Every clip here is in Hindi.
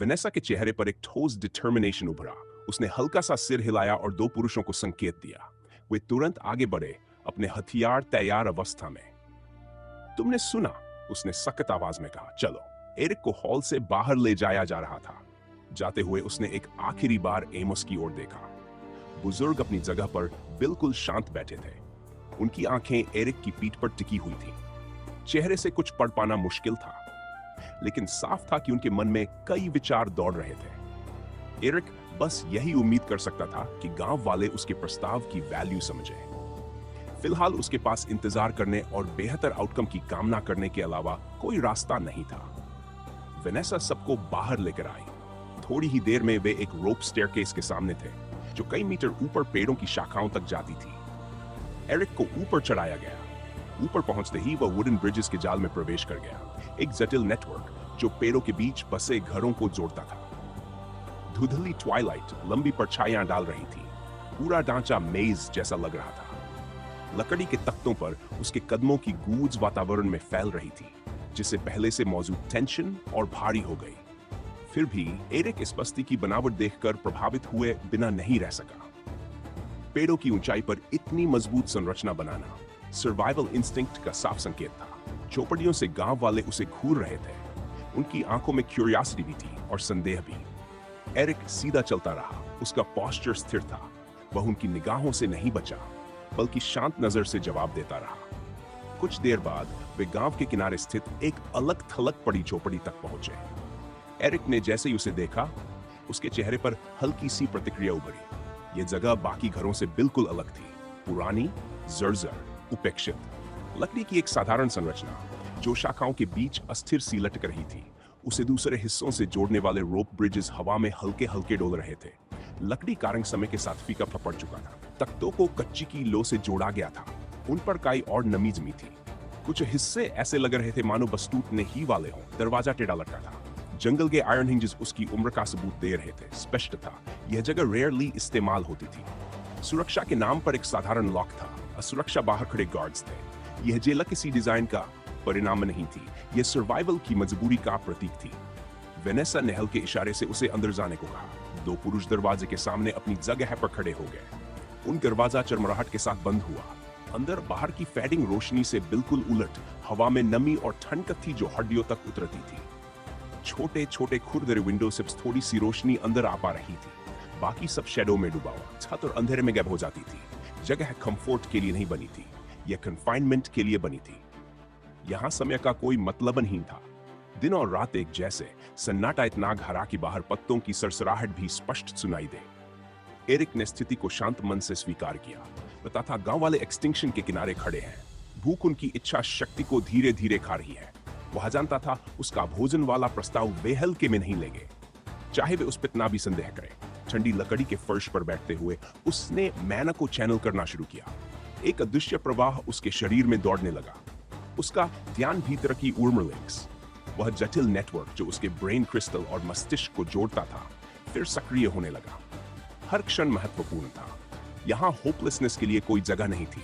वेनेसा के चेहरे पर एक ठोस डिटर्मिनेशन उभरा। उसने हल्का सा सिर हिलाया और दो पुरुषों को संकेत दिया। वे तुरंत आगे बढ़े, अपने हथियार तैयार अवस्था में। तुमने सुना? उसने सख्त आवाज में कहा। चलो। एरिक को हॉल से बाहर ले जाया जा रहा था। जाते हुए उसने एक आखिरी बार एमोस की ओर देखा। बुजुर्ग अपनी जगह पर बिल्कुल शांत बैठे थे। उनकी आंखें एरिक की पीठ पर टिकी हुई थीं। चेहरे से कुछ पढ़ पाना मुश्किल था, लेकिन साफ था कि उनके मन में कई विचार दौड़ रहे थे। एरिक बस यही उम्मीद कर सकता था कि गांव वाले उसके प्रस्ताव की वैल्यू समझें। फिलहाल उसके पास इंतजार करने और बेहतर आउटकम की कामना करने के अलावा कोई रास्ता नहीं था। वेनेसा सबको बाहर लेकर आई। थोड़ी ही देर में वे एक रोप स्टेयरकेस के सामने थे, जो कई मीटर ऊपर पेड़ों की शाखाओं तक जाती थी। एरिक को ऊपर चढ़ाया गया। ऊपर पहुंचते ही वह वुडन ब्रिजेस के जाल में प्रवेश कर गया, एक जटिल नेटवर्क जो पेड़ों के बीच बसे घरों को जोड़ता था। धुंधली ट्वाइलाइट लंबी परछाइयां डाल रही थी। पूरा ढांचा मेज जैसा लग रहा था। लकड़ी के तख्तों पर उसके कदमों की गूंज वातावरण में फैल रही थी, जिससे पहले से मौजूद टेंशन और भारी हो गई। फिर भी एरिक इस बस्ती की बनावट देखकर प्रभावित हुए बिना नहीं रह सका। पेड़ों की ऊंचाई पर इतनी मजबूत संरचना बनाना सर्वाइवल इंस्टिंक्ट का साफ संकेत था। चौपड़ियों से गांव वाले उसे घूर रहे थे। उनकी आंखों में क्यूरियोसिटी भी थी और संदेह भी। एरिक सीधा चलता रहा। उसका पोस्चर स्थिर था। वह उनकी निगाहों से नहीं बचा, बल्कि शांत नजर से जवाब देता रहा। कुछ देर बाद वे गांव के किनारे स्थित एक अलग थलग पड़ी झोपड़ी तक पहुंचे। एरिक ने जैसे ही उसे देखा, उसके चेहरे पर हल्की सी प्रतिक्रिया उभरी। यह जगह बाकी घरों से बिल्कुल अलग थी। पुरानी, जर्जर, उपेक्षित। लकड़ी की एक साधारण संरचना जो शाखाओं के बीच अस्थिर सी लटक रही थी। उसे दूसरे हिस्सों से जोड़ने वाले रोप ब्रिजेस हवा में हल्के हल्के डोल रहे थे। लकड़ी का रंग समय के साथ फीका पड़ चुका था। तख्तों को कच्ची की लो से जोड़ा गया था। उन पर काई और नमी जमी थी। कुछ हिस्से ऐसे लग रहे थे मानो बस टूटने ही वाले हों। दरवाजा टेढ़ा लटका था। जंगल के आयरन हिंजेस उसकी उम्र का सबूत दे रहे थे। स्पष्ट था यह जगह रेयरली इस्तेमाल होती थी। सुरक्षा के नाम पर एक साधारण लॉक था। असुरक्षा बाहर खड़े गार्ड्स थे। यह जेल किसी डिजाइन का परिणाम नहीं थी। यह सर्वाइवल की मजबूरी का प्रतीक थी। वेनेसा ने हल्के इशारे से उसे अंदर जाने को कहा। दो पुरुष दरवाजे के सामने अपनी जगह पर खड़े हो गए। उन दरवाजा चरमराहट के साथ बंद हुआ। अंदर बाहर की फेडिंग रोशनी से बिल्कुल उलट हवा में नमी और ठंडक थी जो हड्डियों तक उतरती थी। छोटे छोटे खुरदरे विंडो से थोड़ी सी रोशनी अंदर आ पा रही थी। बाकी सब शेडो में डूबा हुआ। छत और अंधेरे में गैब हो जाती थी। जगह कंफर्ट के लिए नहीं बनी थी, यह कन्फाइनमेंट के लिए बनी थी। यहां समय का कोई मतलब नहीं था। दिन और रात एक जैसे। सन्नाटा इतना गहरा कि बाहर पत्तों की सरसराहट भी स्पष्ट सुनाई दे। एरिक ने स्थिति को शांत मन से स्वीकार किया। पता था गांव वाले एक्सटिंक्शन के किनारे खड़े हैं। भूख उनकी इच्छा शक्ति को धीरे धीरे खा रही है। वह जानता था उसका भोजन वाला प्रस्ताव वे हल्के में नहीं लेंगे, चाहे वे उस पर इतना भी संदेह करें। ठंडी लकड़ी के फर्श पर बैठते हुए उसने मैना को चैनल करना शुरू किया। एक अदृश्य प्रवाह उसके शरीर में दौड़ने लगा। उसका ध्यान भीतर की उर्मलिंक्स, वह जटिल नेटवर्क जो उसके ब्रेन क्रिस्टल और मस्तिष्क को जोड़ता था, फिर सक्रिय होने लगा। हर क्षण महत्वपूर्ण था। यहां होपलेसनेस के लिए कोई जगह नहीं थी।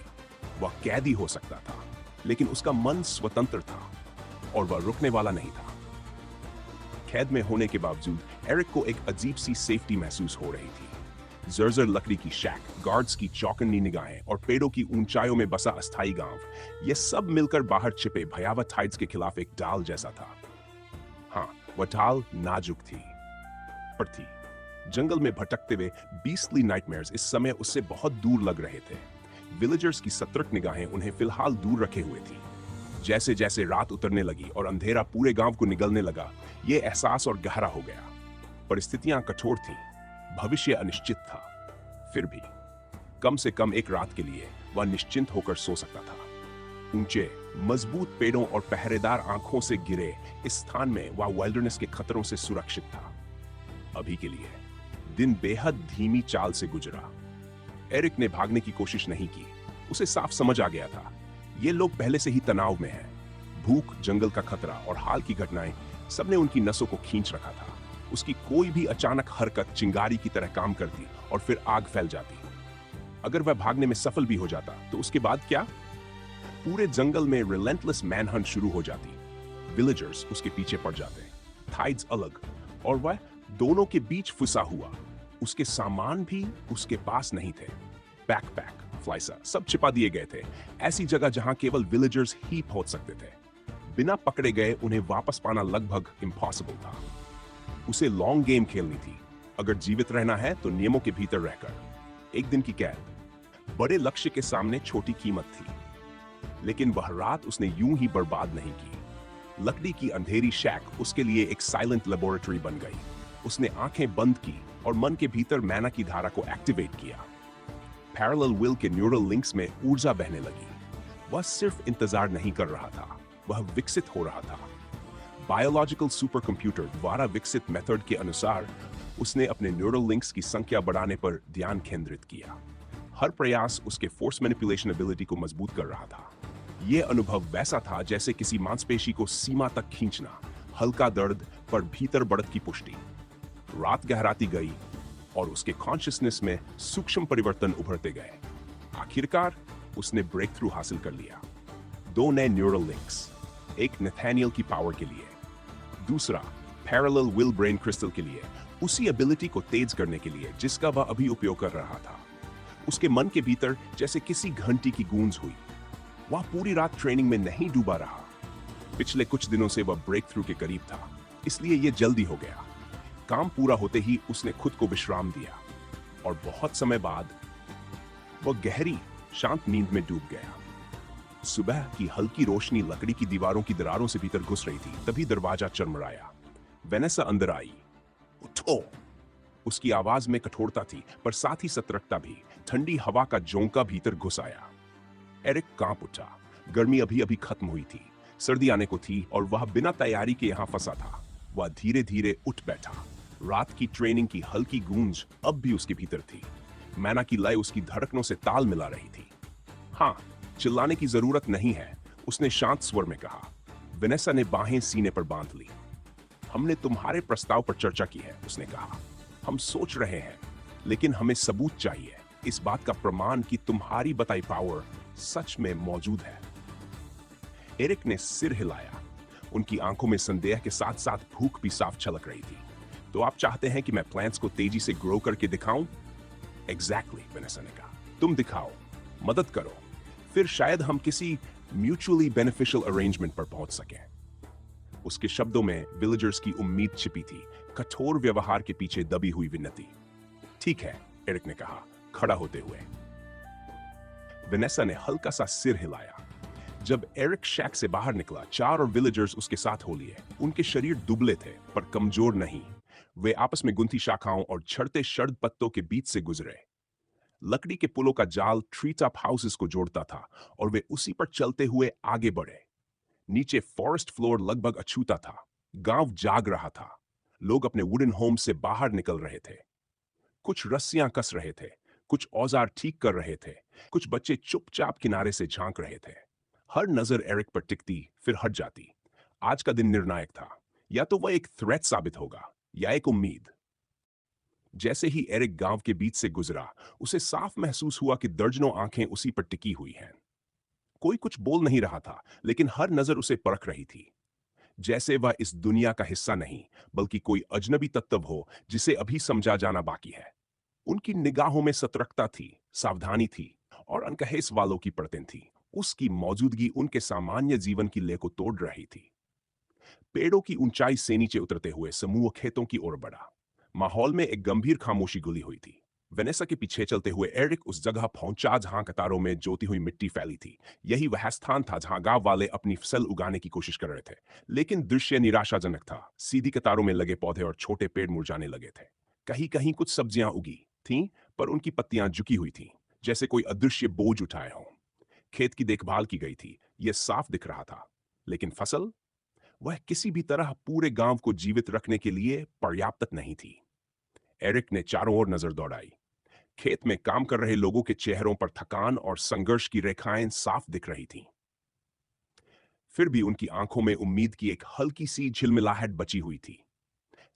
वह कैदी हो सकता था, लेकिन उसका मन स्वतंत्र था और वह रुकने वाला नहीं था। कैद में होने के बावजूद एरिक को एक अजीब सी सेफ्टी महसूस हो रही थी। जर्जर लकड़ी की शैक, गार्ड्स की चौकन्नी निगाहें और पेड़ों की ऊंचाइयों में बसा अस्थायी गांव, यह सब मिलकर बाहर छिपे भयावह टाइड्स के खिलाफ एक ढाल जैसा था। हाँ, वह ढाल नाजुक थी, पर थी। जंगल में भटकते हुए बीस्टली नाइटमेयर्स इस समय उससे बहुत दूर लग रहे थे। विलेजर्स की सतर्क निगाहें उन्हें फिलहाल दूर रखे हुए थी। जैसे जैसे रात उतरने लगी और अंधेरा पूरे गांव को निगलने लगा, यह एहसास और गहरा हो गया। परिस्थितियां कठोर थीं, भविष्य अनिश्चित था। फिर भी कम से कम एक रात के लिए वह निश्चिंत होकर सो सकता था। ऊंचे, मजबूत पेड़ों और पहरेदार आंखों से घिरे इस स्थान में वह वाइल्डरनेस के खतरों से सुरक्षित था। अभी के लिए दिन बेहद धीमी चाल से गुजरा। एरिक ने भागने की कोशिश नहीं की। उसे साफ समझ आ गया था ये लोग पहले से ही तनाव में हैं। भूख, जंगल का खतरा और हाल की घटनाएं सबने उनकी नसों को खींच रखा था। उसकी कोई भी अचानक हरकत चिंगारी की तरह काम करती और फिर आग फैल जाती। अगर वह भागने में सफल भी हो जाता तो उसके बाद क्या? पूरे जंगल में रिलेंटलेस मैनहंट शुरू हो जाती। विलेजर्स उसके पीछे पड़ जाते, टाइड्स अलग और वह दोनों के बीच फंसा हुआ। उसके सामान भी उसके पास नहीं थे। बैकपैक, फ्लाइसर सब छिपा दिए गए थे, ऐसी जगह जहां केवल विलेजर्स ही पहुंच सकते थे। बिना पकड़े गए उन्हें वापस पाना लगभग इम्पॉसिबल था। उसे लॉन्ग गेम खेलनी थी। अगर जीवित रहना है तो नियमों के भीतर रहकर। एक दिन की कैद, बड़े लक्ष्य के सामने छोटी कीमत थी। लेकिन वह रात उसने यूं ही बर्बाद नहीं की। लकड़ी की अंधेरी शैक उसके लिए एक साइलेंट लेबोरेटरी बन गई। उसने आंखें बंद की और मन के भीतर मैना की धारा को एक्टिवेट किया। पैरेलल विल के न्यूरल लिंक्स में ऊर्जा बहने लगी। वह सिर्फ इंतजार नहीं कर रहा था, वह विकसित हो रहा था। बायोलॉजिकल सुपर कंप्यूटर द्वारा विकसित मेथड के अनुसार उसने अपने न्यूरल लिंक्स की संख्या बढ़ाने पर ध्यान केंद्रित किया। हर प्रयास उसके फोर्स मैनिपुलेशन एबिलिटी को मजबूत कर रहा था। यह अनुभव वैसा था जैसे किसी मांसपेशी को सीमा तक खींचना, हल्का दर्द पर भीतर बढ़त की पुष्टि। रात गहराती गई और उसके कॉन्शियसनेस में सूक्ष्म परिवर्तन उभरते गए। आखिरकार उसने ब्रेक थ्रू हासिल कर लिया। 2 नए न्यूरल लिंक्स, एक नेथानियल की पावर के लिए, दूसरा पैरेलल विल ब्रेन क्रिस्टल के लिए, उसी एबिलिटी को तेज करने के लिए जिसका वह अभी उपयोग कर रहा था। उसके मन के भीतर जैसे किसी घंटी की गूंज हुई। वह पूरी रात ट्रेनिंग में नहीं डूबा रहा। पिछले कुछ दिनों से वह ब्रेक थ्रू के करीब था, इसलिए यह जल्दी हो गया। काम पूरा होते ही उसने खुद को विश्राम दिया और बहुत समय बाद वह गहरी शांत नींद में डूब गया। सुबह की हल्की रोशनी लकड़ी की दीवारों की दरारों से भीतर घुस रही थी। तभी दरवाजा चरमराया। वेनेसा अंदर आई। उठो! उसकी आवाज में कठोरता थी, पर साथ ही सतर्कता भी। ठंडी हवा का झोंका भीतर घुस आया। एरिक कांप उठा। गर्मी अभी अभी खत्म हुई थी, सर्दी आने को थी और वह बिना तैयारी के यहां फंसा था। वह धीरे धीरे उठ बैठा। रात की ट्रेनिंग की हल्की गूंज अब भी उसके भीतर थी। मैना की लय उसकी धड़कनों से ताल मिला रही थी। हाँ, चिल्लाने की जरूरत नहीं है, उसने शांत स्वर में कहा। वेनेसा ने बाहें सीने पर बांध ली। हमने तुम्हारे प्रस्ताव पर चर्चा की है, उसने कहा। हम सोच रहे हैं, लेकिन हमें सबूत चाहिए, इस बात का प्रमाण कि तुम्हारी बताई पावर सच में मौजूद है। एरिक ने सिर हिलाया। उनकी आंखों में संदेह के साथ साथ भूख भी साफ छलक रही थी। तो आप चाहते हैं कि मैं प्लांट्स को तेजी से ग्रो करके दिखाऊं? एग्जैक्टली, वेनेसा ने कहा। तुम दिखाओ, मदद करो, फिर शायद हम किसी म्यूचुअली बेनिफिशियल अरेंजमेंट पर पहुंच सकें। उसके शब्दों में विलेजर्स की उम्मीद छिपी थी, कठोर व्यवहार के पीछे दबी हुई विनती। ठीक है, एरिक ने कहा, खड़ा होते हुए। वेनेसा ने हल्का सा सिर हिलाया। जब एरिक शैक से बाहर निकला, 4 और विलेजर्स उसके साथ हो लिए। उनके शरीर दुबले थे, पर कमजोर नहीं। वे आपस में गुंथी शाखाओं और झड़ते शर्द पत्तों के बीच से गुजरे। लकड़ी के पुलों का जाल ट्री टॉप हाउसेस को जोड़ता था और वे उसी पर चलते हुए आगे बढ़े। नीचे फॉरेस्ट फ्लोर लगभग अछूता था। गांव जाग रहा था। लोग अपने वुडन होम से बाहर निकल रहे थे। कुछ रस्सियां कस रहे थे, कुछ औजार ठीक कर रहे थे, कुछ बच्चे चुपचाप किनारे से झांक रहे थे। हर नजर एरिक पर टिकती, फिर हट जाती। आज का दिन निर्णायक था। या तो वह एक थ्रेट साबित होगा या एक उम्मीद। जैसे ही एरिक गांव के बीच से गुजरा, उसे साफ महसूस हुआ कि दर्जनों आंखें उसी पर टिकी हुई हैं। कोई कुछ बोल नहीं रहा था, लेकिन हर नजर उसे परख रही थी। जैसे वह इस दुनिया का हिस्सा नहीं, बल्कि कोई अजनबी तत्व हो जिसे अभी समझा जाना बाकी है। उनकी निगाहों में सतर्कता थी, सावधानी थी और अनकहे सवालों की परतें थी। उसकी मौजूदगी उनके सामान्य जीवन की ले को तोड़ रही थी। पेड़ों की ऊंचाई से नीचे उतरते हुए समूह खेतों की ओर बढ़ा। माहौल में एक गंभीर खामोशी घुली हुई थी। वेनेसा के पीछे चलते हुए एरिक उस जगह पहुंचा जहां कतारों में जोती हुई मिट्टी फैली थी। यही वह स्थान था जहां गांव वाले अपनी फसल उगाने की कोशिश कर रहे थे। लेकिन दृश्य निराशाजनक था। सीधी कतारों में लगे पौधे और छोटे पेड़ मुरझाने लगे थे। कहीं कहीं कुछ सब्जियां उगी थीं, पर उनकी पत्तियां झुकी हुई थीं, जैसे कोई अदृश्य बोझ उठाए हों। खेत की देखभाल की गई थी, यह साफ दिख रहा था। लेकिन फसल, वह किसी भी तरह पूरे गांव को जीवित रखने के लिए पर्याप्त नहीं थी। एरिक ने चारों ओर नजर दौड़ाई। खेत में काम कर रहे लोगों के चेहरों पर थकान और संघर्ष की रेखाएं साफ दिख रही थीं। फिर भी उनकी आंखों में उम्मीद की एक हल्की सी झिलमिलाहट बची हुई थी,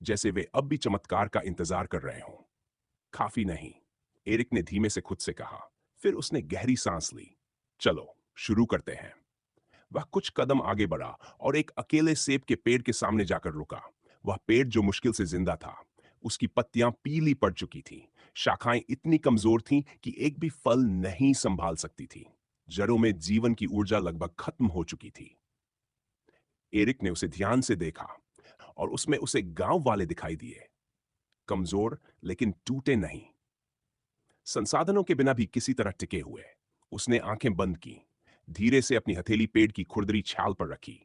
जैसे वे अब भी चमत्कार का इंतजार कर रहे हों। काफी नहीं, एरिक ने धीमे से खुद से कहा। फिर उसने गहरी सांस ली। चलो, शुरू करते हैं। वह कुछ कदम आगे बढ़ा और एक अकेले सेब के पेड़ के सामने जाकर रुका। वह पेड़ जो मुश्किल से जिंदा था, उसकी पत्तियां पीली पड़ चुकी थीं, शाखाएं इतनी कमजोर थीं कि एक भी फल नहीं संभाल सकती थी। जड़ों में जीवन की ऊर्जा लगभग खत्म हो चुकी थी। एरिक ने उसे ध्यान से देखा और उसमें उसे गांव वाले दिखाई दिए, कमजोर लेकिन टूटे नहीं, संसाधनों के बिना भी किसी तरह टिके हुए। उसने आंखें बंद की, धीरे से अपनी हथेली पेड़ की खुरदरी छाल पर रखी।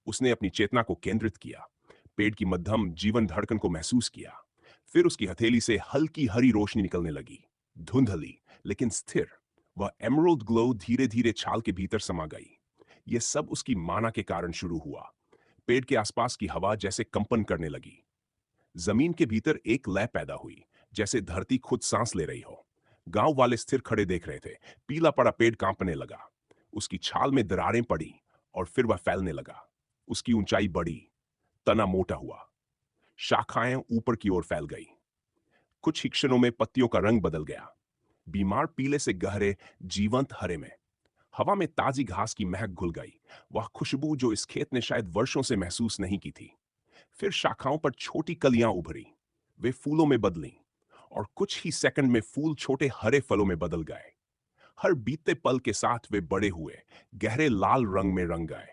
उसने अपनी चेतना को केंद्रित किया, पेड़ की मध्यम जीवन धड़कन को महसूस किया। फिर उसकी हथेली से हल्की हरी रोशनी निकलने लगी, धुंधली लेकिन स्थिर। वह एमरल्ड ग्लो धीरे धीरे छाल के भीतर समा गई। यह सब उसकी माना के कारण शुरू हुआ। पेड़ के आसपास की हवा जैसे कंपन करने लगी। जमीन के भीतर एक लय पैदा हुई, जैसे धरती खुद सांस ले रही हो। गांव वाले स्थिर खड़े देख रहे थे। पीला पड़ा पेड़ कांपने लगा, उसकी छाल में दरारें पड़ी और फिर वह फैलने लगा। उसकी ऊंचाई बढ़ी, तना मोटा हुआ, शाखाएं ऊपर की ओर फैल गई। कुछ ही क्षणों में पत्तियों का रंग बदल गया, बीमार पीले से गहरे जीवंत हरे में। हवा में ताजी घास की महक घुल गई, वह खुशबू जो इस खेत ने शायद वर्षों से महसूस नहीं की थी। फिर शाखाओं पर छोटी कलियां उभरी, वे फूलों में बदलीं और कुछ ही सेकंड में फूल छोटे हरे फलों में बदल गए। हर बीतते पल के साथ वे बड़े हुए, गहरे लाल रंग में रंग गए।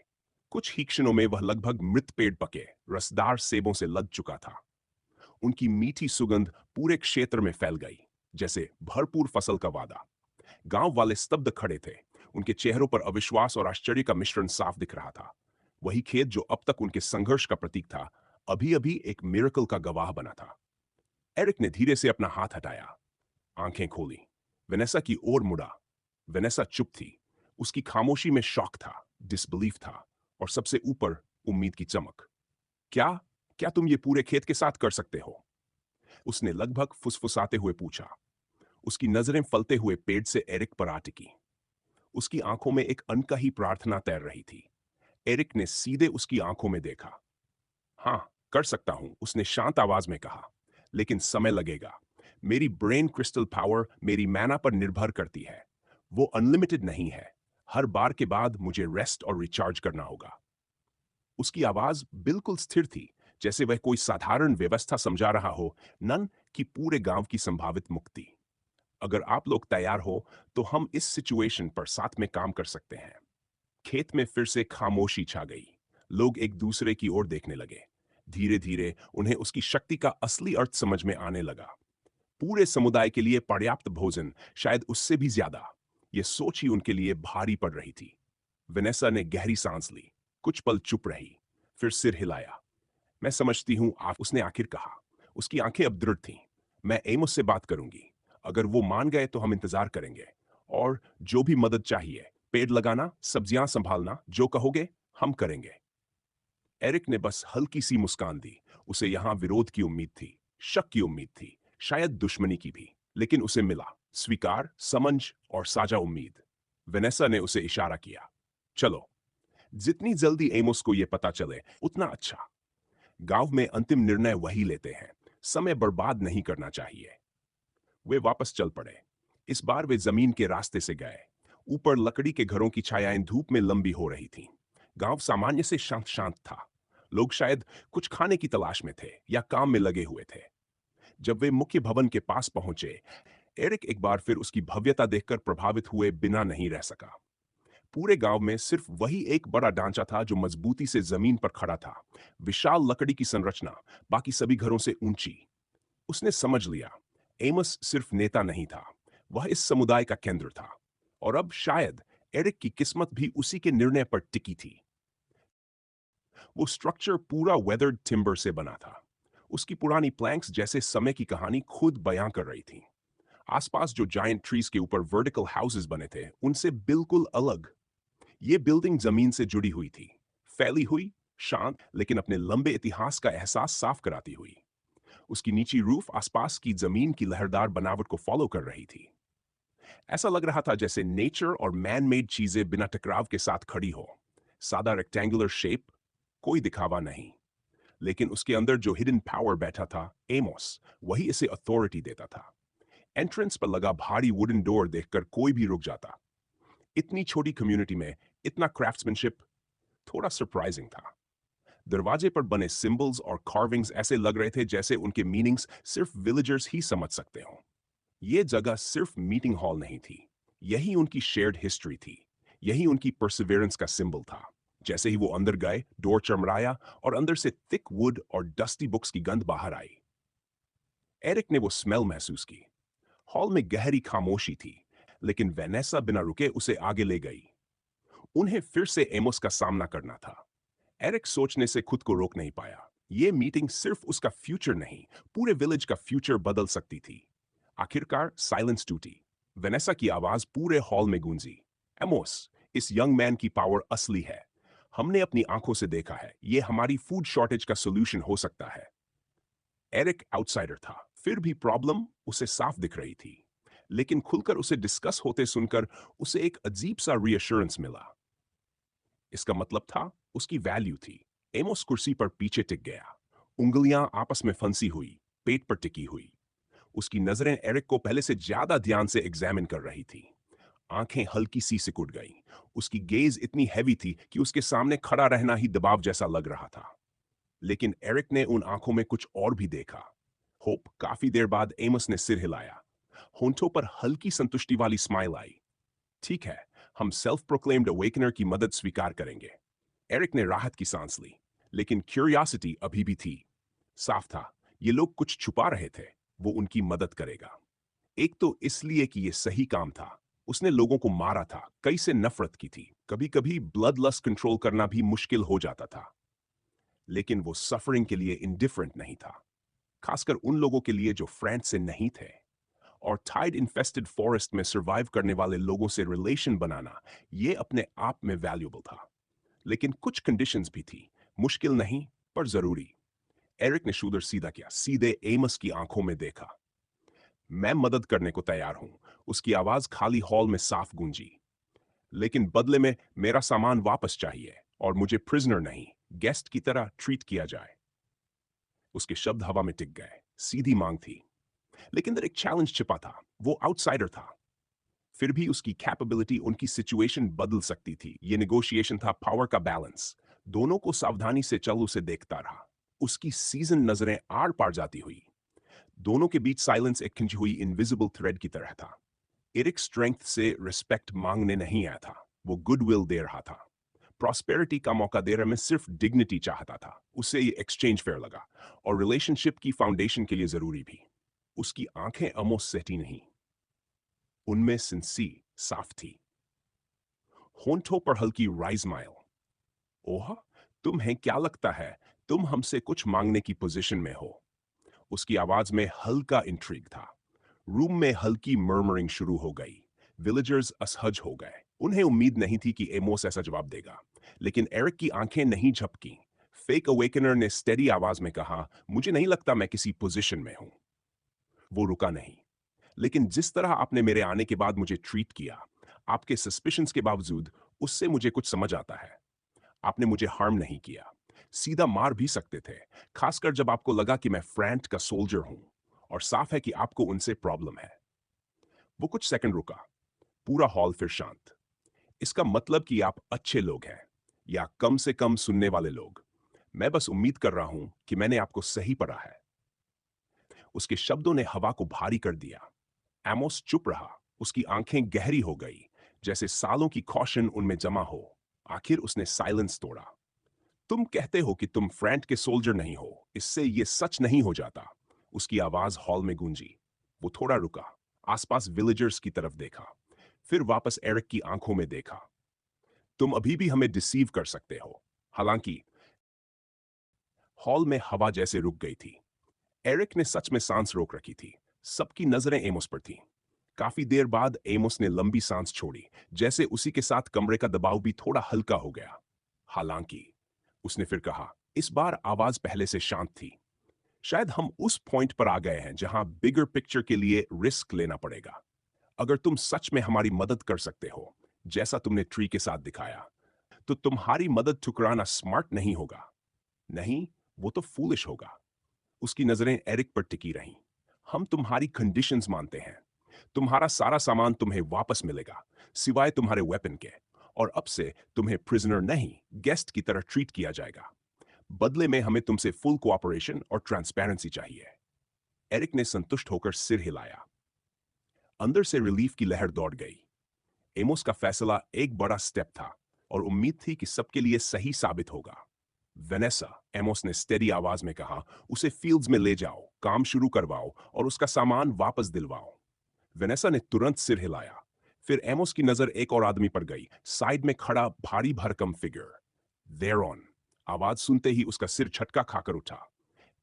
कुछ ही क्षणों में वह लगभग मृत पेड़ पके रसदार सेबों से लद चुका था। उनकी मीठी सुगंध पूरे क्षेत्र में फैल गई, जैसे भरपूर फसल का वादा। गांव वाले स्तब्ध खड़े थे, उनके चेहरों पर अविश्वास और आश्चर्य का मिश्रण साफ दिख रहा था। वही खेत जो अब तक उनके संघर्ष का प्रतीक था, अभी अभी एक मिरेकल का गवाह बना था। एरिक ने धीरे से अपना हाथ हटाया, आंखें खोली, वेनेसा की ओर मुड़ा। वेनेसा चुप थी, उसकी खामोशी में शौक था, डिसबिलीफ था और सबसे ऊपर उम्मीद की चमक। क्या क्या तुम ये पूरे खेत के साथ कर सकते हो? उसने लगभग फुसफुसाते हुए पूछा। उसकी नजरें फलते हुए पेड़ से एरिक पर आ टिकी। उसकी आंखों में एक अनकही प्रार्थना तैर रही थी। एरिक ने सीधे उसकी आंखों में देखा। हाँ, कर सकता हूं, उसने शांत आवाज में कहा, लेकिन समय लगेगा। मेरी ब्रेन क्रिस्टल पावर मेरी मैना पर निर्भर करती है, वो अनलिमिटेड नहीं है। हर बार के बाद मुझे रेस्ट और रिचार्ज करना होगा। उसकी आवाज बिल्कुल स्थिर थी, जैसे वह कोई साधारण व्यवस्था समझा रहा हो, नन कि पूरे गांव की संभावित मुक्ति। अगर आप लोग तैयार हो तो हम इस सिचुएशन पर साथ में काम कर सकते हैं। खेत में फिर से खामोशी छा गई। लोग एक दूसरे की ओर देखने लगे। धीरे धीरे उन्हें उसकी शक्ति का असली अर्थ समझ में आने लगा। पूरे समुदाय के लिए पर्याप्त भोजन, शायद उससे भी ज्यादा। यह सोच ही उनके लिए भारी पड़ रही थी। वेनेसा ने गहरी सांस ली, कुछ पल चुप रही, फिर सिर हिलाया। मैं समझती हूं आप, उसने आखिर कहा। उसकी आंखें अब दृढ़ थीं। मैं एमोस से बात करूंगी। अगर वो मान गए तो हम इंतजार करेंगे। और जो भी मदद चाहिए, पेड़ लगाना, सब्जियां संभालना, जो कहोगे हम करेंगे। एरिक ने बस हल्की सी मुस्कान दी। उसे यहां विरोध की उम्मीद थी, शक की उम्मीद थी, शायद दुश्मनी की भी। लेकिन उसे मिला स्वीकार, समझ और साझा उम्मीद। वेनेसा ने उसे इशारा किया, चलो। जितनी जल्दी एमोस को यह पता चले उतना अच्छा। गांव में अंतिम निर्णय वही लेते हैं, समय बर्बाद नहीं करना चाहिए। वे वापस चल पड़े। इस बार वे जमीन के रास्ते से गए। ऊपर लकड़ी के घरों की छायाएं धूप में लंबी हो रही थीं। गांव सामान्य से शांत शांत था। लोग शायद कुछ खाने की तलाश में थे या काम में लगे हुए थे। जब वे मुख्य भवन के पास पहुंचे, एरिक एक बार फिर उसकी भव्यता देखकर प्रभावित हुए बिना नहीं रह सका। पूरे गांव में सिर्फ वही एक बड़ा ढांचा था जो मजबूती से जमीन पर खड़ा था। विशाल लकड़ी की संरचना, बाकी सभी घरों से ऊंची। उसने समझ लिया, एमस सिर्फ नेता नहीं था, वह इस समुदाय का केंद्र था। और अब शायद एरिक की किस्मत भी उसी के निर्णय पर टिकी थी। वो स्ट्रक्चर पूरा वेदर्ड टिम्बर से बना था। उसकी पुरानी प्लैंक्स जैसे समय की कहानी खुद बयां कर रही थी। आसपास जो जायंट ट्रीज के ऊपर वर्टिकल हाउसेस बने थे, उनसे बिल्कुल अलग। ये बिल्डिंग जमीन से जुड़ी हुई थी, फैली हुई, शांत, लेकिन अपने लंबे इतिहास का एहसास साफ कराती हुई। उसकी नीची रूफ आसपास की जमीन की लहरदार बनावट को फॉलो कर रही थी। ऐसा लग रहा था जैसे नेचर और मैन मेड चीजें बिना टकराव के साथ खड़ी हो। सादा रेक्टेंगुलर शेप, कोई दिखावा नहीं। लेकिन उसके अंदर जो हिडन पावर बैठा था, एमोस, वही इसे अथॉरिटी देता था। एंट्रेंस पर लगा भारी वुडन डोर देखकर कोई भी रुक जाता। इतनी छोटी कम्युनिटी में इतना क्राफ्ट्समैनशिप थोड़ा सरप्राइजिंग था। दरवाजे पर बने सिंबल्स और कार्विंग्स ऐसे लग रहे थे जैसे उनके मीनिंग्स सिर्फ विलेजर्स ही समझ सकते हों। ये जगह सिर्फ मीटिंग हॉल नहीं थी, यही उनकी शेयर्ड हिस्ट्री थी, यही उनकी परसिवियरेंस का सिंबल था। जैसे ही वो अंदर गए, डोर चमराया और अंदर से थिक वुड और डस्टी बुक्स की गंध बाहर आई। एरिक ने वो स्मेल महसूस की। हॉल में गहरी खामोशी थी, लेकिन वेनेसा बिना रुके उसे आगे ले गई। उन्हें फिर से एमोस का सामना करना था। एरिक सोचने से खुद को रोक नहीं पाया। ये मीटिंग सिर्फ उसका फ्यूचर नहीं, पूरे विलेज का फ्यूचर बदल सकती थी। आखिरकार साइलेंस टूटी। वेनेसा की आवाज पूरे हॉल में गूंजी। एमोस, इस यंग मैन की पावर असली है। हमने अपनी आंखों से देखा है, ये हमारी फूड शॉर्टेज का सोल्यूशन हो सकता है। एरिक आउटसाइडर था, फिर भी प्रॉब्लम उसे साफ दिख रही थी। लेकिन खुलकर उसे डिस्कस होते सुनकर उसे एक अजीब सा रीअश्योरेंस मिला। इसका मतलब था, उसकी वैल्यू थी। एमोस कुर्सी पर पीछे टिक गया, उंगलियां आपस में फंसी हुई, पेट पर टिकी हुई। उसकी नजरें एरिक को पहले से ज्यादा ध्यान से एग्जामिन कर रही थी। आंखें हल्की सी सिकुड़ गईं। उसकी गेज इतनी हैवी थी कि उसके सामने खड़ा रहना ही दबाव जैसा लग रहा था। लेकिन एरिक ने उन आंखों में कुछ और भी देखा। होप। काफी देर बाद एमस ने सिर हिलाया। होंठों पर हल्की संतुष्टि वाली स्माइल आई। ठीक है, हम सेल्फ प्रोक्लेम्ड अवेकनर की मदद स्वीकार करेंगे। एरिक ने राहत की सांस ली, लेकिन क्यूरियोसिटी अभी भी थी। साफ था, ये लोग कुछ छुपा रहे थे। वो उनकी मदद करेगा। एक तो इसलिए कि ये सही काम था। उसने लोगों को मारा था, कई से नफरत की थी। कभी कभी ब्लड लस्ट कंट्रोल करना भी मुश्किल हो जाता था। लेकिन वो सफरिंग के लिए इंडिफरेंट नहीं था, खासकर उन लोगों के लिए जो फ्रांस से नहीं थे। और टाइड इन्फेस्टेड फॉरेस्ट में सर्वाइव करने वाले लोगों से रिलेशन बनाना, ये अपने आप में वैल्यूएबल था। लेकिन कुछ कंडीशंस भी थी, मुश्किल नहीं पर जरूरी। एरिक ने शूदर सीधा किया, सीधे एमस की आंखों में देखा। मैं मदद करने को तैयार हूं। उसकी आवाज खाली हॉल में साफ गूंजी। लेकिन बदले में मेरा सामान वापस चाहिए, और मुझे प्रिजनर नहीं, गेस्ट की तरह ट्रीट किया जाए। उसके शब्द हवा में टिक गए। सीधी मांग थी, लेकिन अंदर एक चैलेंज छिपा था। वो आउटसाइडर था, फिर भी उसकी कैपेबिलिटी उनकी सिचुएशन बदल सकती थी। ये नेगोशिएशन था पावर का बैलेंस। दोनों को सावधानी से चल उसे देखता रहा। उसकी सीजन नजरें आर पार जाती हुई। दोनों के बीच साइलेंस एक खिंची हुई इनविजिबल थ्रेड की तरह था। एरिक स्ट्रेंथ से रिस्पेक्ट मांगने नहीं आया था, वो गुडविल दे रहा था। प्रॉस्पेरिटी का मौका दे रहा, मैं सिर्फ डिग्निटी चाहता था। उसे ये एक्सचेंज फेयर लगा, और रिलेशनशिप की फाउंडेशन के लिए जरूरी भी। उसकी आंखें अमोस से हटी नहीं, उनमें सिंसी साफ थी। होंठों पर हल्की राइज माइल। ओह, तुम्हें क्या लगता है तुम हमसे कुछ मांगने की पोजीशन में हो? उसकी आवाज में हल्का इंट्रिग था। रूम में हल्की मर्मरिंग शुरू हो गई। विलेजर्स असहज हो गए। उन्हें उम्मीद नहीं थी कि एमोस ऐसा जवाब देगा। लेकिन एरिक की आंखें नहीं झपकी। फेक अवेकनर ने स्टेडी आवाज में कहा, मुझे नहीं लगता मैं किसी पोजीशन में हूं। वो रुका नहीं। लेकिन जिस तरह आपने मेरे आने के बाद मुझे ट्रीट किया, आपके सस्पिशंस के बावजूद, उससे मुझे कुछ समझ आता है। आपने मुझे हार्म नहीं किया, सीधा मार भी सकते थे, खासकर जब आपको लगा कि मैं फ्रैंट का सोल्जर हूं। और साफ है कि आपको उनसे प्रॉब्लम है। वो कुछ सेकंड रुका। पूरा हॉल फिर शांत। इसका मतलब कि आप अच्छे लोग हैं, या कम से कम सुनने वाले लोग। मैं बस उम्मीद कर रहा हूं कि मैंने आपको सही पढ़ा है। उसके शब्दों ने हवा को भारी कर दिया। एमोस चुप रहा। उसकी आंखें गहरी हो गई, जैसे सालों की कॉशन उनमें जमा हो। आखिर उसने साइलेंस तोड़ा। तुम कहते हो कि तुम फ्रैंट के सोल्जर नहीं हो, इससे ये सच नहीं हो जाता। उसकी आवाज हॉल में गूंजी। वो थोड़ा रुका, आसपास विलेजर्स की तरफ देखा, फिर वापस एरिक की आंखों में देखा। तुम अभी भी हमें डिसीव कर सकते हो। हालांकि हॉल में हवा जैसे रुक गई थी। एरिक ने सच में सांस रोक रखी थी। सबकी नजरें एमोस पर थीं। काफी देर बाद एमोस ने लंबी सांस छोड़ी, जैसे उसी के साथ कमरे का दबाव भी थोड़ा हल्का हो गया। हालांकि उसने फिर कहा, इस बार आवाज पहले से शांत थी। शायद हम उस पॉइंट पर आ गए हैं जहां बिगर पिक्चर के लिए रिस्क लेना पड़ेगा। अगर तुम सच में हमारी मदद कर सकते हो, जैसा तुमने ट्री के साथ दिखाया, तो तुम्हारी मदद ठुकराना स्मार्ट नहीं होगा। नहीं, वो तो फूलिश होगा। उसकी नजरें एरिक पर टिकी रहीं। हम तुम्हारी कंडीशंस मानते हैं। तुम्हारा सारा सामान तुम्हें वापस मिलेगा, सिवाय तुम्हारे वेपन के। और अब से तुम्हें प्रिजनर नहीं, गेस्ट की तरह ट्रीट किया जाएगा। बदले में हमें तुमसे फुल कोऑपरेशन और ट्रांसपेरेंसी चाहिए। एरिक ने संतुष्ट होकर सिर हिलाया। अंदर से रिलीफ की लहर दौड़ गई। एमोस का फैसला एक बड़ा स्टेप था और उम्मीद थी कि सबके लिए सही साबित होगा। वेनेसा, एमोस ने स्टेडी आवाज में कहा, उसे फील्ड्स में ले जाओ, काम शुरू करवाओ और उसका सामान वापस दिलवाओ। वेनेसा ने तुरंत सिर हिलाया। फिर एमोस की नजर एक और आदमी पर गई, साइड में खड़ा भारी भरकम फिगर। वेरॉन। आवाज सुनते ही उसका सिर झटका खाकर उठा।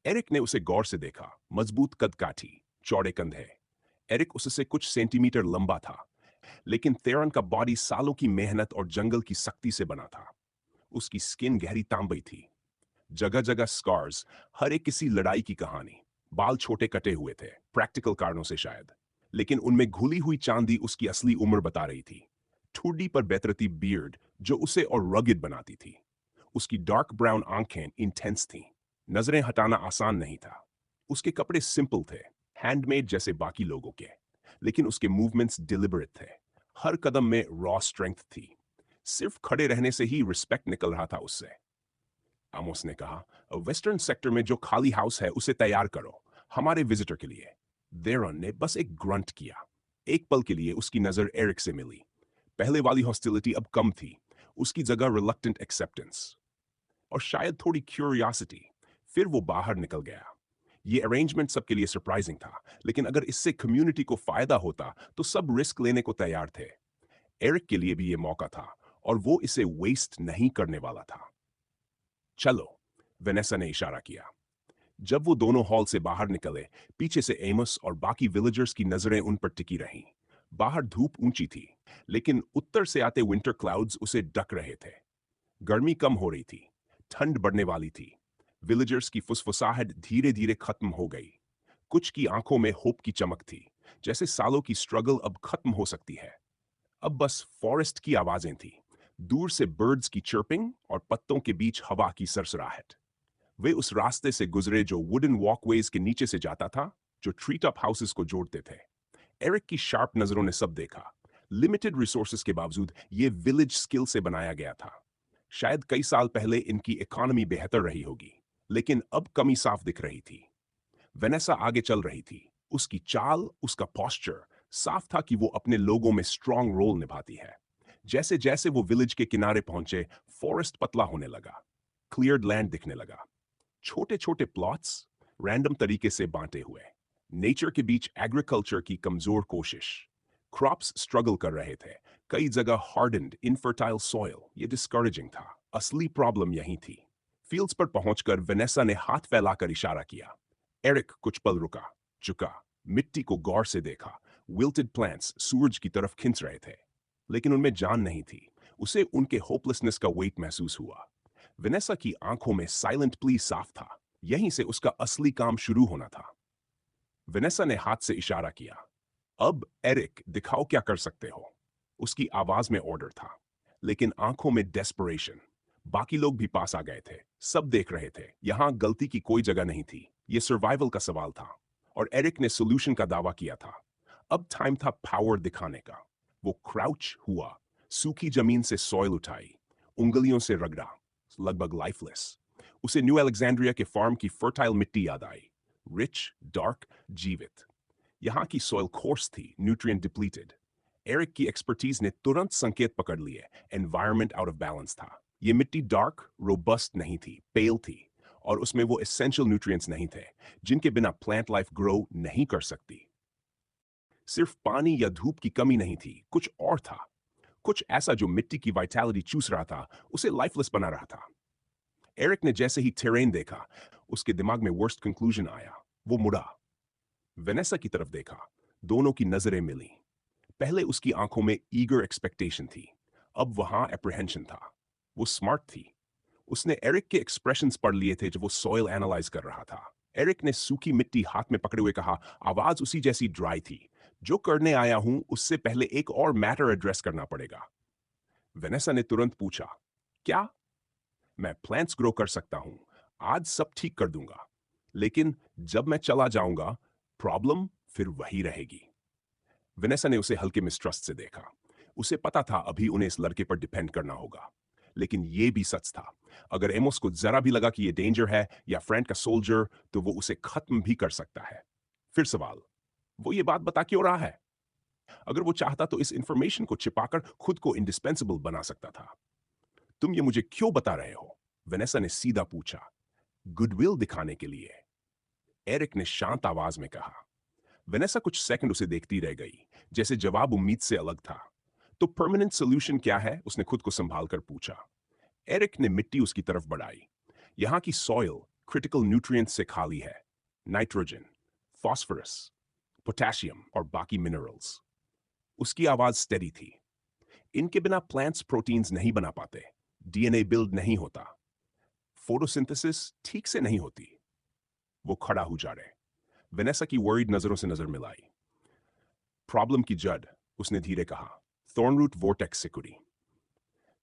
एरिक ने उसे गौर से देखा। मजबूत कदकाठी, चौड़े कंधे। एरिक उससे कुछ सेंटीमीटर लंबा था, लेकिन थेरन का बॉडी सालों की मेहनत और जंगल की सख्ती से बना था। उसकी स्किन गहरी तांबई थी, जगह जगह स्कार्स, हर एक किसी लड़ाई की कहानी। बाल छोटे कटे हुए थे, प्रैक्टिकल कारणों से शायद, लेकिन उनमें घुली हुई चांदी उसकी असली उम्र बता रही थी। ठुड्डी पर बेतरती बियर्ड जो उसे और रगिड बनाती थी। उसकी डार्क ब्राउन आंखें इंटेंस थीं। नजरें हटाना आसान नहीं था। उसके कपड़े सिंपल थे, हैंडमेड जैसे बाकी लोगों के, लेकिन उसके मूवमेंट्स डिलिबरेट थे। हर कदम में रॉ स्ट्रेंथ थी। सिर्फ खड़े रहने से ही रिस्पेक्ट निकल रहा था उससे। आमोस ने कहा, वेस्टर्न सेक्टर में जो खाली हाउस है उसे तैयार करो, हमारे विजिटर के लिए। देरन ने बस एक ग्रंट किया। एक पल के लिए उसकी नजर एरिक से मिली। पहले वाली हॉस्टिलिटी अब कम थी, उसकी जगह रिलक्टेंट एक्सेप्टेंस और शायद थोड़ी क्यूरियोसिटी। फिर वो बाहर निकल गया। ये अरेंजमेंट सबके लिए सरप्राइजिंग था, लेकिन अगर इससे कम्युनिटी को फायदा होता तो सब रिस्क लेने को तैयार थे। एरिक के लिए भी ये मौका था और वो इसे वेस्ट नहीं करने वाला था। चलो, वेनेसा ने इशारा किया। जब वो दोनों हॉल से बाहर निकले, पीछे से एमस और बाकी विलेजर्स की नजरें उन पर टिकी रहीं। बाहर धूप ऊंची थी, लेकिन उत्तर से आते विंटर क्लाउड्स उसे ढक रहे थे। गर्मी कम हो रही थी, ठंड बढ़ने वाली थी। विलेजर्स की फुसफुसाहट धीरे धीरे खत्म हो गई। कुछ की आंखों में होप की चमक थी, जैसे सालों की स्ट्रगल अब खत्म हो सकती है। अब बस फॉरेस्ट की आवाजें थी, दूर से बर्ड्स की चर्पिंग और पत्तों के बीच हवा की सरसराहट। वे उस रास्ते से गुजरे जो वुडन वॉकवेज के नीचे से जाता था, जो ट्री टॉप हाउसेस को जोड़ते थे। एरिक की शार्प नजरों ने सब देखा। लिमिटेड रिसोर्सेस के बावजूद ये विलेज स्किल से बनाया गया था। शायद कई साल पहले इनकी इकोनॉमी बेहतर रही होगी, लेकिन अब कमी साफ दिख रही थी। वेनेसा आगे चल रही थी। उसकी चाल, उसका पॉस्चर साफ था कि वो अपने लोगों में स्ट्रांग रोल निभाती है। जैसे जैसे वो विलेज के किनारे पहुंचे, फॉरेस्ट पतला होने लगा। क्लियर्ड लैंड दिखने लगा। छोटे छोटे प्लॉट्स, रैंडम तरीके से बांटे हुए। नेचर के बीच एग्रीकल्चर की कमजोर कोशिश। क्रॉप्स स्ट्रगल कर रहे थे। कई जगह हार्डन्ड इनफर्टाइल सॉइल। ये डिस्करेजिंग था। असली प्रॉब्लम यही थी। फील्ड्स पर पहुंचकर वेनेसा ने हाथ फैलाकर इशारा किया। एरिक कुछ पल रुका, झुका, मिट्टी को गौर से देखा। विल्टेड प्लांट्स सूरज की तरफ खिंच रहे थे, लेकिन उनमें जान नहीं थी। उसे उनके होपलेसनेस का वेट महसूस हुआ। वेनेसा की आंखों में साइलेंट प्ली साफ था। यहीं से उसका असली काम शुरू होना था। वेनेसा ने हाथ से इशारा किया। अब एरिक, दिखाओ क्या कर सकते हो। उसकी आवाज में ऑर्डर था, लेकिन आंखों में डेस्परेशन। बाकी लोग भी पास आ गए थे। सब देख रहे थे। यहां गलती की कोई जगह नहीं थी। यह सर्वाइवल का सवाल था, और एरिक ने सोल्यूशन का दावा किया था। अब टाइम था पावर दिखाने का। वो क्राउच हुआ, सूखी जमीन से सॉइल उठाई, उंगलियों से रगड़ा, लगभग लाइफलेस। उसे न्यू अलेक्जेंड्रिया के फार्म की फर्टाइल मिट्टी याद आई। रिच, डार्क, जीवित। यहाँ की सॉइल कोर्स थी, न्यूट्रिएंट डिप्लीटेड। एरिक की एक्सपर्टीज ने तुरंत संकेत पकड़ लिए। एनवायरनमेंट आउट ऑफ बैलेंस था। ये मिट्टी डार्क, रोबस्ट नहीं थी, पेल थी, और उसमें वो एसेंशियल न्यूट्रिएंट्स नहीं थे जिनके बिना प्लांट लाइफ ग्रो नहीं कर सकती। सिर्फ पानी या धूप की कमी नहीं थी, कुछ और था। कुछ ऐसा जो मिट्टी की वाइटैलिटी चूस रहा था, उसे लाइफलेस बना रहा था। एरिक ने जैसे ही टेरेन देखा, उसके दिमाग में वर्स्ट कंक्लूजन आया। वो मुड़ा, वेनेसा की तरफ देखा। दोनों की नजरें मिली। पहले उसकी आंखों में ईगर एक्सपेक्टेशन थी, अब वहां एप्रीहेंशन था। वो स्मार्ट थी। उसने एरिक के एक्सप्रेशंस पढ़ लिए थे जब वो सॉइल एनालाइज कर रहा था। एरिक ने सूखी मिट्टी हाथ में पकड़े हुए कहा, आवाज उसी जैसी ड्राई थी। जो करने आया हूं उससे पहले एक और मैटर एड्रेस करना पड़ेगा। वेनेसा ने तुरंत पूछा, क्या? मैं प्लांट्स ग्रो कर सकता हूं, आज सब ठीक कर दूंगा, लेकिन जब मैं चला जाऊंगा, प्रॉब्लम फिर वही रहेगी। वेनेसा ने उसे हल्के मिस्ट्रस्ट से देखा। उसे पता था अभी उन्हें इस लड़के पर डिपेंड करना होगा, लेकिन ये भी सच था, अगर एमोस को जरा भी लगा कि ये डेंजर है या फ्रेंड का सोल्जर, तो वो उसे खत्म भी कर सकता है। फिर सवाल, वो ये बात बता क्यों रहा है? अगर वो चाहता तो इस इंफॉर्मेशन को छिपाकर खुद को इंडिस्पेंसिबल बना सकता था। तुम ये मुझे क्यों बता रहे हो? वेनेसा ने सीधा पूछा। गुडविल दिखाने के लिए, एरिक ने शांत आवाज में कहा। वेनेसा कुछ सेकंड उसे देखती रह गई, जैसे जवाब उम्मीद से अलग था। तो परमानेंट सोल्यूशन क्या है? उसने खुद को संभाल कर पूछा। एरिक ने मिट्टी उसकी तरफ बढ़ाई। यहां की सॉइल क्रिटिकल न्यूट्रिएंट्स से खाली है। नाइट्रोजन, फास्फोरस, पोटेशियम और बाकी मिनरल्स। उसकी आवाज स्टेडी थी। इनके बिना प्लांट्स प्रोटीन्स नहीं बना पाते, डीएनए बिल्ड नहीं होता, फोटोसिंथेसिस ठीक से नहीं होती। वो खड़ा हो जा रहे। वेनेसा की वर्ried नजरों से नजर मिलाई। प्रॉब्लम की जड़, उसने धीरे कहा, थॉर्नरूट वोर्टेक्स सिकुड़ी।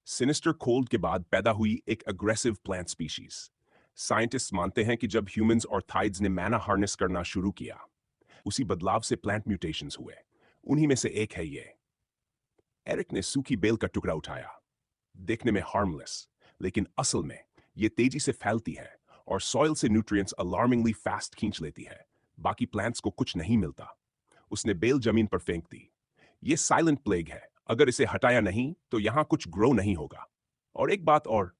सिनिस्टर कोल्ड के बाद पैदा हुई एक अग्रेसिव प्लांट स्पीशीज। साइंटिस्ट मानते हैं कि जब ह्यूमंस और थाइड्स ने मैना हार्नेस करना शुरू किया, उसी बदलाव से प्लांट म्यूटेशंस हुए। उन्हीं में से एक है ये। एरिक ने सूखी बेल का टुकड़ा उठाया। देखने में हार्मलेस, लेकिन असल में ये तेजी से फैलती है और सॉइल से न्यूट्रिएंट्स अलार्मिंगली फास्ट खींच लेती है। बाकी प्लांट्स को कुछ नहीं मिलता। उसने बेल जमीन पर फेंक दी। ये साइलेंट प्लेग है, अगर इसे हटाया नहीं तो यहां कुछ ग्रो नहीं होगा। और एक बात और,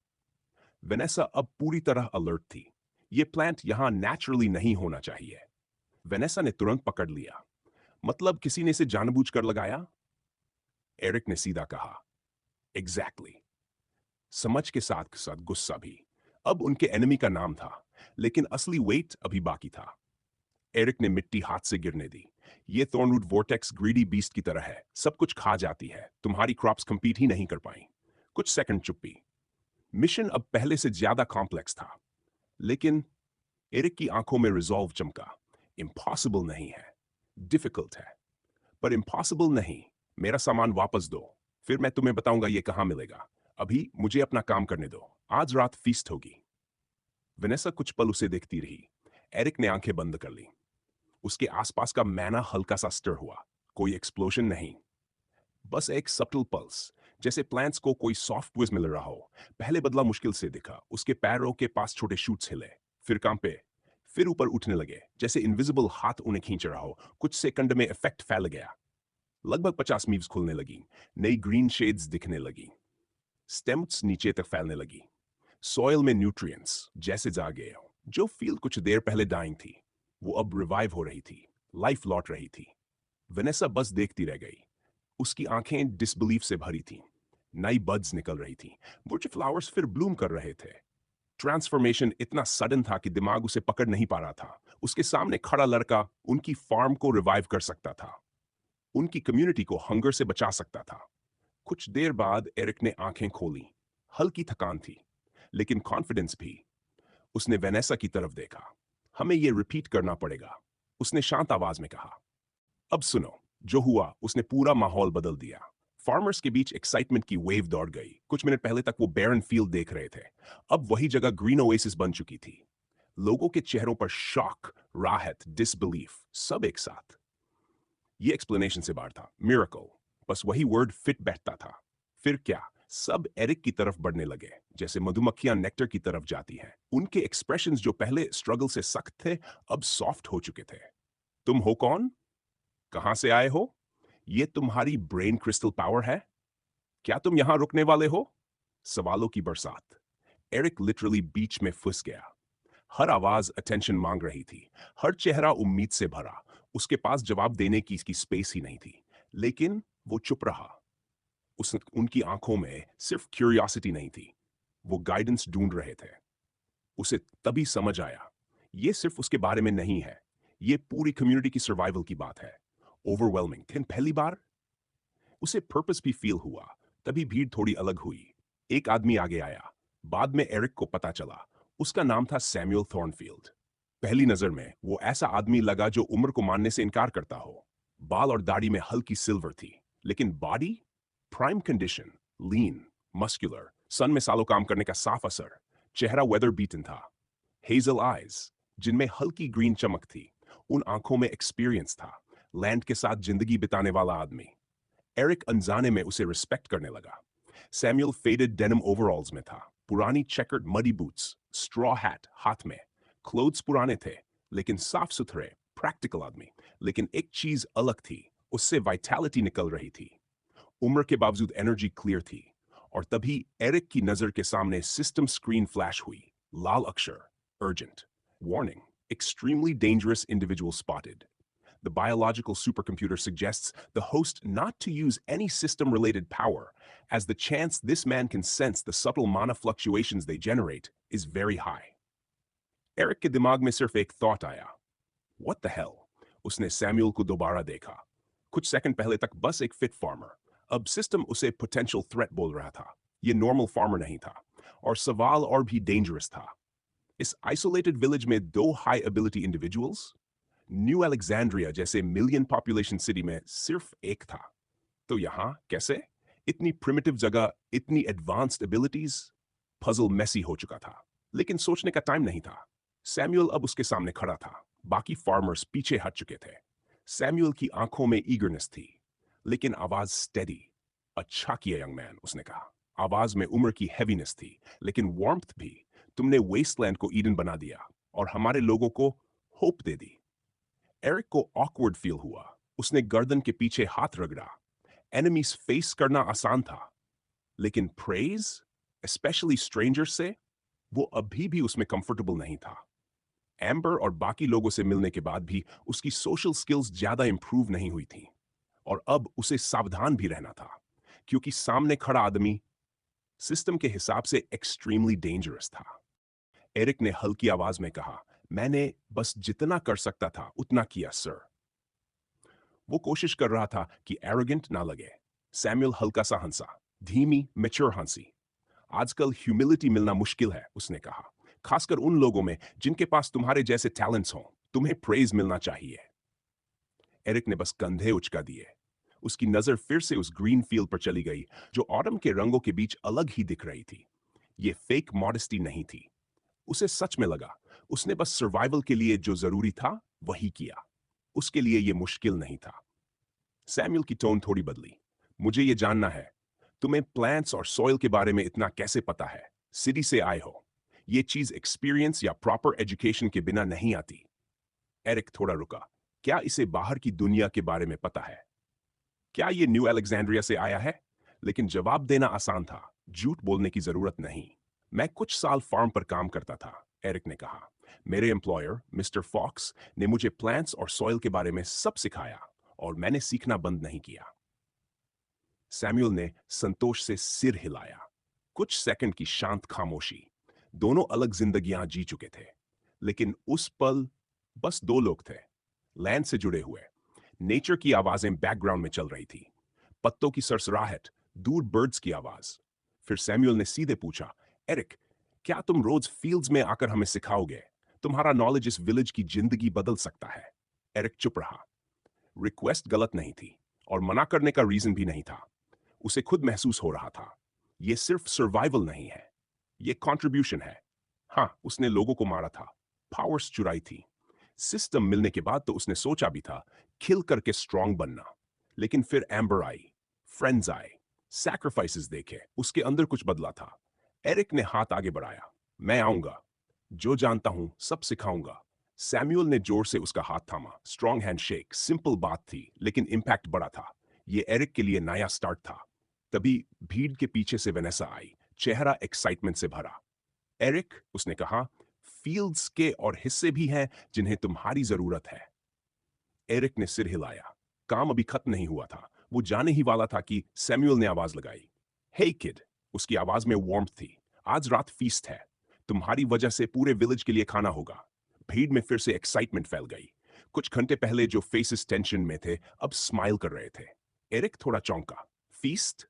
वेनेसा अब पूरी तरह अलर्ट थी। ये प्लांट यहां नेचुरली नहीं होना चाहिए। वेनेसा ने तुरंत पकड़ लिया। मतलब किसी ने इसे जानबूझकर लगाया? एरिक ने सीधा कहा, एग्जैक्टली। समझ के साथ साथ गुस्सा भी। अब उनके एनिमी का नाम था, लेकिन असली वेट अभी बाकी था। एरिक ने मिट्टी हाथ से गिरने दी। ये थॉर्नरूट वोर्टेक्स ग्रीडी बीस्ट की तरह है, सब कुछ खा जाती है। तुम्हारी क्रॉप्स कंपीट ही नहीं कर पाई। कुछ सेकंड चुप्पी। मिशन अब पहले से ज्यादा कॉम्प्लेक्स था, लेकिन एरिक की आंखों में रिजॉल्व चमका। इम्पॉसिबल नहीं है, डिफिकल्ट है, पर इम्पॉसिबल नहीं। मेरा सामान वापस दो, फिर मैं तुम्हें बताऊंगा ये कहां मिलेगा। अभी मुझे अपना काम करने दो। आज रात फीस्ट होगी। वेनेसा कुछ पल उसे देखती रही। एरिक ने आंखें बंद कर ली। उसके आसपास का मैना हल्का सा स्टर हुआ। कोई एक्सप्लोजन नहीं, बस एक सटल पल्स, जैसे प्लांट्स को कोई सॉफ्टवेयर मिल रहा हो। पहले बदला मुश्किल से दिखा। उसके पैरों के पास छोटे शूट्स हिले, फिर कांपे, फिर ऊपर उठने लगे, जैसे इनविजिबल हाथ उन्हें खींच रहा हो। कुछ सेकंड में इफेक्ट फैल गया। लगभग 50 मीव्स खुलने लगी। नई ग्रीन शेड्स दिखने लगी। स्टेम्स नीचे तक फैलने लगी। सॉइल में न्यूट्रिएंट्स जैसे जागे हो। जो फील्ड कुछ देर पहले डाइंग थी, वो अब रिवाइव हो रही थी, लाइफ लौट रही थी। वेनेसा बस देखती रह गई। उसकी आंखें डिसबिलीफ से भरी थीं। नई बड्स निकल रही थीं। वो जो फ्लावर्स फिर ब्लूम कर रहे थे। ट्रांसफॉर्मेशन इतना सडन था कि दिमाग उसे पकड़ नहीं पा रहा था। उसके सामने खड़ा लड़का उनकी फार्म को रिवाइव कर सकता था, उनकी कम्युनिटी को हंगर से बचा सकता था। कुछ देर बाद एरिक ने आंखें खोली। हल्की थकान थी, लेकिन कॉन्फिडेंस भी। उसने वेनेसा की तरफ देखा। हमें यह रिपीट करना पड़ेगा, उसने शांत आवाज में कहा। अब सुनो, जो हुआ उसने पूरा माहौल बदल दिया। फार्मर्स के बीच एक्साइटमेंट की वेव दौड़ गई। कुछ मिनट पहले तक वो बैरन फील्ड देख रहे थे, अब वही जगह ग्रीन ओएसिस बन चुकी थी। लोगों के चेहरों पर शॉक, राहत, डिसबिलीफ, सब एक साथ। ये एक्सप्लेनेशन से बाहर था, मिरेकल। बस वही वर्ड फिट बैठता था। फिर क्या, सब एरिक की तरफ बढ़ने लगे, जैसे मधुमक्खियां नेक्टर की तरफ जाती हैं। उनके एक्सप्रेशंस जो पहले स्ट्रगल से सख्त थे, अब सॉफ्ट हो चुके थे। तुम हो कौन? कहां से आए हो? ये तुम्हारी ब्रेन क्रिस्टल पावर है? क्या तुम यहां रुकने वाले हो? सवालों की बरसात। एरिक लिटरली बीच में फंस गया। हर आवाज अटेंशन मांग रही थी, हर चेहरा उम्मीद से भरा। उसके पास जवाब देने की इसकी स्पेस ही नहीं थी, लेकिन वो चुप रहा। उनकी आंखों में सिर्फ क्यूरियोसिटी नहीं थी, वो गाइडेंस ढूंढ रहे थे। उसे तभी समझ आया, ये सिर्फ उसके बारे में नहीं है, ये पूरी कम्युनिटी की सर्वाइवल की बात है। ओवरवेलमिंग लेकिन पहली बार उसे पर्पस भी फील हुआ। तभी भीड़ थोड़ी अलग हुई। एक आदमी आगे आया। बाद में एरिक को पता चला, उसका नाम था सैमुअल थॉर्नफील्ड। पहली नजर में वो ऐसा आदमी लगा जो उम्र को मानने से इनकार करता हो। बाल और दाढ़ी में हल्की सिल्वर थी, लेकिन बॉडी प्राइम कंडीशन, लीन, मस्कुलर, सन में सालों काम करने का साफ असर। चेहरा वेदर बीटन था। हेजल आइज, जिनमें हल्की ग्रीन चमक थी। उन आंखों में एक्सपीरियंस था, लैंड के साथ जिंदगी बिताने वाला आदमी। एरिक अनजाने में उसे रिस्पेक्ट करने लगा। सैमुअल फेडेड डेनिम ओवरऑल्स में था, पुरानी checkered muddy boots, straw hat हाथ में। क्लोथ्स पुराने थे, लेकिन साफ सुथरे, प्रैक्टिकल आदमी। लेकिन एक चीज अलग थी, उससे वाइटैलिटी निकल रही थी। उम्र के बावजूद एनर्जी क्लियर थी। और तभी एरिक की नजर के सामने सिस्टम स्क्रीन फ्लैश हुई। लाल अक्षर, urgent, warning, extremely dangerous individual spotted. The biological supercomputer suggests the host not to use any system related power, as the chance this man can sense the subtle mana fluctuations they generate is very high. Eric के दिमाग में सिर्फ एक thought आया. What the hell? उसने सैमुअल को दोबारा देखा. कुछ सेकंड पहले तक बस एक फिट फार्मर. अब सिस्टम उसे पोटेंशियल थ्रेट बोल रहा था. ये नॉर्मल फार्मर नहीं था. और सवाल और भी डेंजरस था. इस आइसोलेटेड विलेज में दो high ability individuals, new Alexandria जैसे मिलियन पॉपुलेशन सिटी में सिर्फ एक था. तो यहां कैसे? इतनी प्रिमिटिव जगह, इतनी एडवांस्ड एबिलिटीज. पजल मेसी हो चुका था. लेकिन सोचने का टाइम नहीं था. सैमुअल अब उसके सामने खड़ा था. बाकी फार्मर्स पीछे हट चुके थे. सैमुअल की आंखों में ईगरनेस थी, लेकिन आवाज स्टेडी. अच्छा किया यंग मैन, उसने कहा. आवाज में उम्र की हैवीनेस थी, लेकिन वार्मथ भी. तुमने वेस्टलैंड को ईडन बना दिया और हमारे लोगों को होप दे दी. एरिक को ऑकवर्ड फील हुआ. उसने गर्दन के पीछे हाथ रगड़ा. एनिमीज फेस करना आसान था, लेकिन प्रेज, स्पेशली स्ट्रेंजर्स से, वो अभी भी उसमें कंफर्टेबल नहीं था. एम्बर और बाकी लोगों से मिलने के बाद भी उसकी सोशल स्किल्स ज्यादा इंप्रूव नहीं हुई थी. और अब उसे सावधान भी रहना था, क्योंकि सामने खड़ा आदमी सिस्टम के हिसाब से एक्सट्रीमली डेंजरस था. एरिक ने हल्की आवाज में कहा, मैंने बस जितना कर सकता था उतना किया सर. वो कोशिश कर रहा था कि एरोगेंट ना लगे. सैमुअल हल्का सा हंसा, धीमी मैच्योर हंसी. आजकल ह्यूमिलिटी मिलना मुश्किल है, उसने कहा. खासकर उन लोगों में जिनके पास तुम्हारे जैसे टैलेंट्स हों. तुम्हें प्रेज मिलना चाहिए. एरिक ने बस कंधे उचका दिए. उसकी नजर फिर से उस ग्रीन फील्ड पर चली गई, जो ऑटम के रंगों के बीच अलग ही दिख रही थी. ये फेक मॉडेस्टी नहीं थी. उसे सच में लगा उसने बस सर्वाइवल के लिए जो जरूरी था वही किया. उसके लिए यह मुश्किल नहीं था. सैमुअल की टोन थोड़ी बदली. मुझे यह जानना है, तुम्हें प्लांट्स और सॉइल के बारे में इतना कैसे पता है? सिटी से आए हो. यह चीज एक्सपीरियंस या प्रॉपर एजुकेशन के बिना नहीं आती. एरिक थोड़ा रुका. क्या इसे बाहर की दुनिया के बारे में पता है? क्या यह न्यू अलेक्जेंड्रिया से आया है? लेकिन जवाब देना आसान था. झूठ बोलने की जरूरत नहीं. मैं कुछ साल फार्म पर काम करता था, एरिक ने कहा. मेरे एम्प्लॉयर मिस्टर फॉक्स ने मुझे प्लांट्स और सॉइल के बारे में सब सिखाया, और मैंने सीखना बंद नहीं किया. सैमुअल ने संतोष से सिर हिलाया. कुछ सेकंड की शांत खामोशी. दोनों अलग जिंदगियां जी चुके थे, लेकिन उस पल बस दो लोग थे, लैंड से जुड़े हुए. नेचर की आवाजें बैकग्राउंड में चल रही थी. पत्तों की सरसराहट, दूर बर्ड्स की आवाज. फिर सैमुअल ने सीधे पूछा, एरिक, क्या तुम रोज फील्ड्स में आकर हमें सिखाओगे? तुम्हारा नॉलेज इस विलेज की जिंदगी बदल सकता है. एरिक चुप रहा. रिक्वेस्ट गलत नहीं थी, और मना करने का रीजन भी नहीं था. उसे खुद महसूस हो रहा था, यह सिर्फ सर्वाइवल नहीं है, यह कंट्रीब्यूशन है. हाँ, उसने लोगों को मारा था, पावर्स चुराई थी. सिस्टम मिलने के बाद तो उसने सोचा भी था खिल करके स्ट्रांग बनना. लेकिन फिर एम्बर आई, फ्रेंड्स आए, सैक्रिफाइसेस देखे. उसके अंदर कुछ बदला था. एरिक ने हाथ आगे बढ़ाया. मैं आऊंगा, जो जानता हूं सब सिखाऊंगा. सैमुअल ने जोर से उसका हाथ थामा. Strong handshake. सिंपल बात थी, लेकिन इंपैक्ट बड़ा था. यह एरिक के लिए नया स्टार्ट था. तभी भीड़ के पीछे से वेनेसा आई, चेहरा एक्साइटमेंट से भरा. एरिक, उसने कहा, फील्ड्स के और हिस्से भी हैं जिन्हें तुम्हारी जरूरत है. एरिक ने सिर हिलाया. काम अभी खत्म नहीं हुआ था. वो जाने ही वाला था कि सैमुअल ने आवाज लगाई. हे किड. उसकी आवाज में वार्मथ थी. आज रात फीस्ट है. तुम्हारी वजह से पूरे विलेज के लिए खाना होगा. भीड़ में फिर से एक्साइटमेंट फैल गई. कुछ घंटे पहले जो फेसेस टेंशन में थे अब स्माइल कर रहे थे. एरिक थोड़ा चौंका. फीस्ट?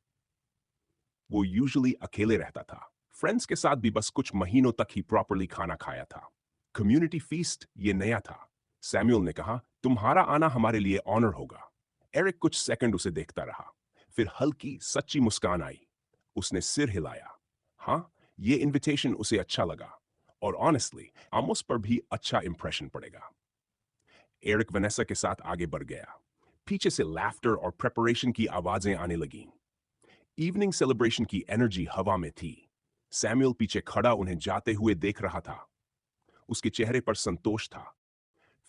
वो यूजुअली अकेले रहता था. फ्रेंड्स के साथ भी बस कुछ महीनों तक ही प्रॉपरली खाना खाया था. कम्युनिटी फीस्ट ये नया था. सैमुअल ने कहा, तुम्हारा आना हमारे लिए ऑनर होगा. एरिक कुछ सेकंड उसे देखता रहा. फिर हल्की सच्ची मुस्कान आई. उसने सिर हिलाया. हाँ, ये इनविटेशन उसे अच्छा लगा, और ऑनेस्टली आमोस पर भी अच्छा इंप्रेशन पड़ेगा. एरिक वेनेसा के साथ आगे बढ़ गया. पीछे से लाफ्टर और प्रेपरेशन की आवाजें आने लगीं. इवनिंग सेलिब्रेशन की एनर्जी हवा में थी। सैमुअल पीछे खड़ा उन्हें जाते हुए देख रहा था। उसके चेहरे पर संतोष था।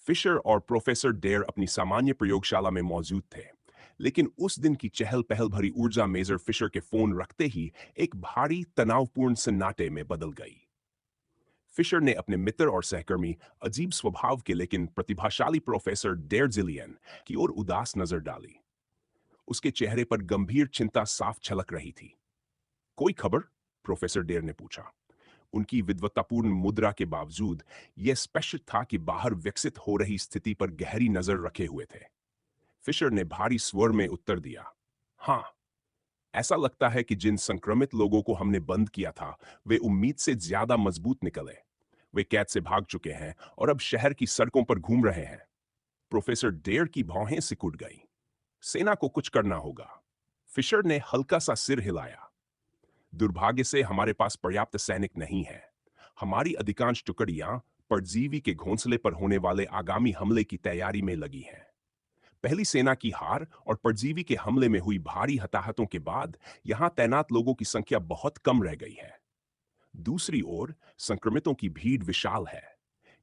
फिशर और प्रोफेसर डेयर अपनी सामान्य प्रयोगशाला में मौजूद थे, लेकिन उस दिन की चहल पहल भरी ऊर्जा मेजर फिशर के फोन रखते ही एक भारी तनावपूर्ण सन्नाटे में बदल गई। फिशर ने अपने मित्र और सहकर्मी, अजीब स्वभाव के लेकिन प्रतिभाशाली प्रोफेसर डेयर जिलियन की ओर उदास नजर डाली। उसके चेहरे पर गंभीर चिंता साफ झलक रही थी। कोई खबर? प्रोफेसर डेयर ने पूछा। उनकी विद्वतापूर्ण मुद्रा के बावजूद यह स्पष्ट था कि बाहर विकसित हो रही स्थिति पर गहरी नजर रखे हुए थे। फिशर ने भारी स्वर में उत्तर दिया, हाँ, ऐसा लगता है कि जिन संक्रमित लोगों को हमने बंद किया था वे उम्मीद से ज्यादा मजबूत निकले। वे कैद से भाग चुके हैं और अब शहर की सड़कों पर घूम रहे हैं। प्रोफेसर डेयर की भौहें सिकुड़ गई। सेना को कुछ करना होगा। फिशर ने हल्का सा सिर हिलाया। दुर्भाग्य से हमारे पास पर्याप्त सैनिक नहीं है। हमारी अधिकांश टुकड़ियां परजीवी के घोंसले पर होने वाले आगामी हमले की तैयारी में लगी हैं। पहली सेना की हार और परजीवी के हमले में हुई भारी हताहतों के बाद यहां तैनात लोगों की संख्या बहुत कम रह गई है। दूसरी ओर संक्रमितों की भीड़ विशाल है।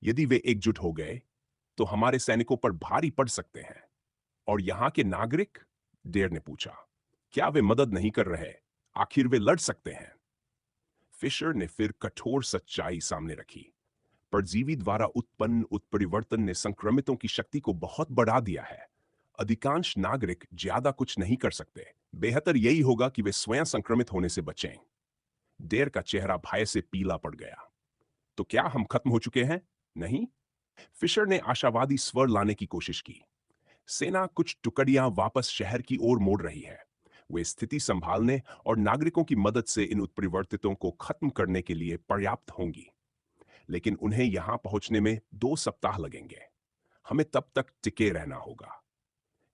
यदि वे एकजुट हो गए तो हमारे सैनिकों पर भारी पड़ सकते हैं। और यहां के नागरिक? डेयर ने पूछा, क्या वे मदद नहीं कर रहे? आखिर वे लड़ सकते हैं। फिशर ने फिर कठोर सच्चाई सामने रखी। परजीवी द्वारा उत्पन्न उत्परिवर्तन ने संक्रमितों की शक्ति को बहुत बढ़ा दिया है। अधिकांश नागरिक ज्यादा कुछ नहीं कर सकते। बेहतर यही होगा कि वे स्वयं संक्रमित होने से बचें। डेयर का चेहरा भय से पीला पड़ गया। तो क्या हम खत्म हो चुके हैं? नहीं। फिशर ने आशावादी स्वर लाने की कोशिश की। सेना कुछ टुकड़ियां वापस शहर की ओर मोड़ रही है। वे स्थिति संभालने और नागरिकों की मदद से इन उत्परिवर्तितों को खत्म करने के लिए पर्याप्त होंगी। लेकिन उन्हें यहां पहुंचने में 2 सप्ताह लगेंगे। हमें तब तक टिके रहना होगा।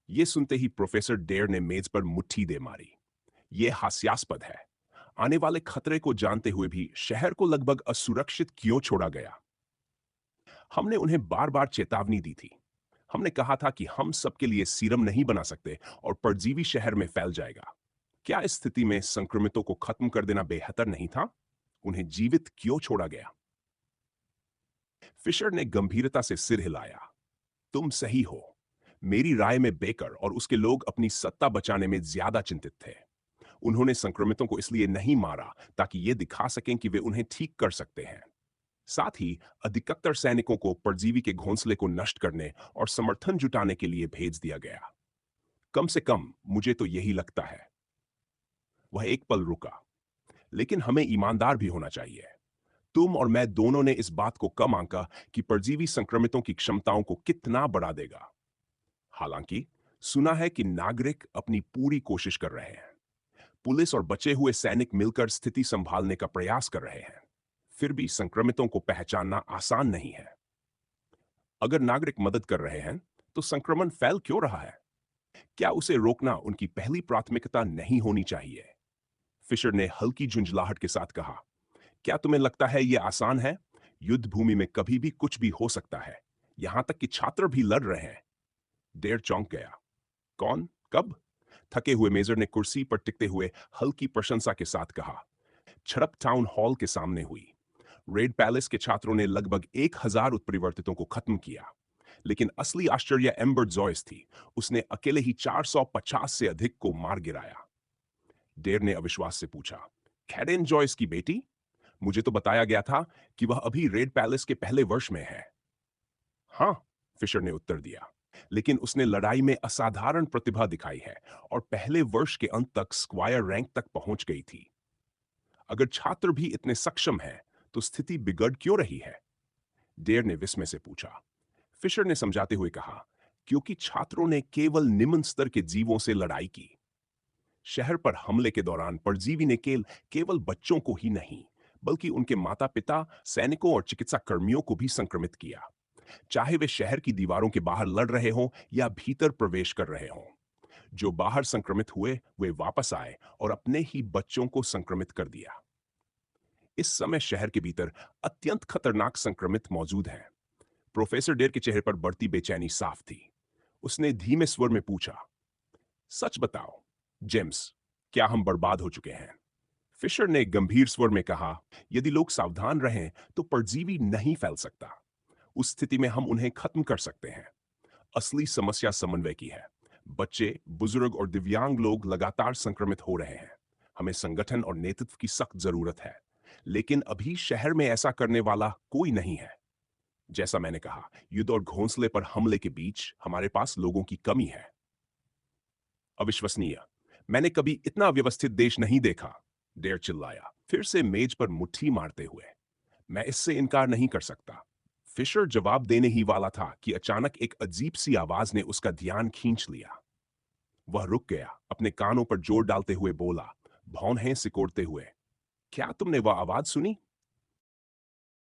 यह सुनते ही प्रोफेसर डेयर ने मेज पर मुट्ठी दे मारी। यह हास्यास्पद है। आने वाले खतरे को जानते हुए भी शहर को लगभग असुरक्षित क्यों छोड़ा गया? हमने उन्हें बार बार चेतावनी दी थी। हमने कहा था कि हम सबके लिए सीरम नहीं बना सकते और परजीवी शहर में फैल जाएगा। क्या इस स्थिति में संक्रमितों को खत्म कर देना बेहतर नहीं था? उन्हें जीवित क्यों छोड़ा गया? फिशर ने गंभीरता से सिर हिलाया। तुम सही हो। मेरी राय में बेकर और उसके लोग अपनी सत्ता बचाने में ज्यादा चिंतित थे। उन्होंने संक्रमितों को इसलिए नहीं मारा ताकि ये दिखा सकें कि वे उन्हें ठीक कर सकते हैं। साथ ही अधिकतर सैनिकों को परजीवी के घोंसले को नष्ट करने और समर्थन जुटाने के लिए भेज दिया गया। कम से कम मुझे तो यही लगता है। वह एक पल रुका। लेकिन हमें ईमानदार भी होना चाहिए। तुम और मैं दोनों ने इस बात को कम आंका कि परजीवी संक्रमितों की क्षमताओं को कितना बढ़ा देगा। हालांकि सुना है कि नागरिक अपनी पूरी कोशिश कर रहे हैं। पुलिस और बचे हुए सैनिक मिलकर स्थिति संभालने का प्रयास कर रहे हैं। फिर भी संक्रमितों को पहचानना आसान नहीं है। अगर नागरिक मदद कर रहे हैं तो संक्रमण फैल क्यों रहा है? क्या उसे रोकना उनकी पहली प्राथमिकता नहीं होनी चाहिए? फिशर ने हल्की झुंझलाहट के साथ कहा, क्या तुम्हें लगता है यह आसान है? युद्ध भूमि में कभी भी कुछ भी हो सकता है। यहां तक कि छात्र भी लड़ रहे हैं। डेढ़ चौंक गया। कौन? कब? थके हुए मेजर ने कुर्सी पर टिकते हुए हल्की प्रशंसा के साथ कहा, झड़प टाउन हॉल के सामने हुई। रेड पैलेस के छात्रों ने लगभग 1000 उत्परिवर्तितों को खत्म किया। लेकिन असली आश्चर्य एम्बर जॉयस थी। उसने अकेले ही 450 से अधिक को मार गिराया। डेर ने अविश्वास से पूछा, कैरेन जॉयस की बेटी? मुझे तो बताया गया था कि वह अभी रेड पैलेस के पहले वर्ष में है। हाँ, फिशर ने उत्तर दिया, लेकिन उसने लड़ाई में असाधारण प्रतिभा दिखाई है और पहले वर्ष के अंत तक स्क्वायर रैंक तक पहुंच गई थी। अगर छात्र भी इतने सक्षम हैं, तो स्थिति बिगड़ क्यों रही है? डेर ने विस्मय से पूछा। फिशर ने समझाते हुए कहा, क्योंकि छात्रों ने केवल निम्न स्तर के जीवों से लड़ाई की। शहर पर हमले के दौरान परजीवी ने केवल बच्चों को ही नहीं, बल्कि उनके माता पिता, सैनिकों और चिकित्सा कर्मियों को भी संक्रमित किया। चाहे वे शहर की दीवारों के बाहर लड़ रहे हों या भीतर प्रवेश कर रहे हों। जो बाहर संक्रमित हुए वे वापस आए और अपने ही बच्चों को संक्रमित कर दिया। इस समय शहर के भीतर अत्यंत खतरनाक संक्रमित मौजूद हैं। प्रोफेसर डेर के चेहरे पर बढ़ती बेचैनी साफ थी। उसने धीमे स्वर में पूछा, सच बताओ जेम्स, क्या हम बर्बाद हो चुके हैं? फिशर ने गंभीर स्वर में कहा, यदि लोग सावधान रहें तो परजीवी नहीं फैल सकता। उस स्थिति में हम उन्हें खत्म कर सकते हैं। असली समस्या समन्वय की है। बच्चे, बुजुर्ग और दिव्यांग लोग लगातार संक्रमित हो रहे हैं। हमें संगठन और नेतृत्व की सख्त जरूरत है, लेकिन अभी शहर में ऐसा करने वाला कोई नहीं है। जैसा मैंने कहा, युद्ध और घोंसले पर हमले के बीच हमारे पास लोगों की कमी है। अविश्वसनीय। मैंने कभी इतना व्यवस्थित देश नहीं देखा, डेर चिल्लाया, फिर से मेज पर मुट्ठी मारते हुए। मैं इससे इनकार नहीं कर सकता। फिशर जवाब देने ही वाला था कि अचानक एक अजीब सी आवाज ने उसका ध्यान खींच लिया। वह रुक गया, अपने कानों पर जोर डालते हुए बोला, भौंहें सिकोड़ते हुए, क्या तुमने वह आवाज सुनी?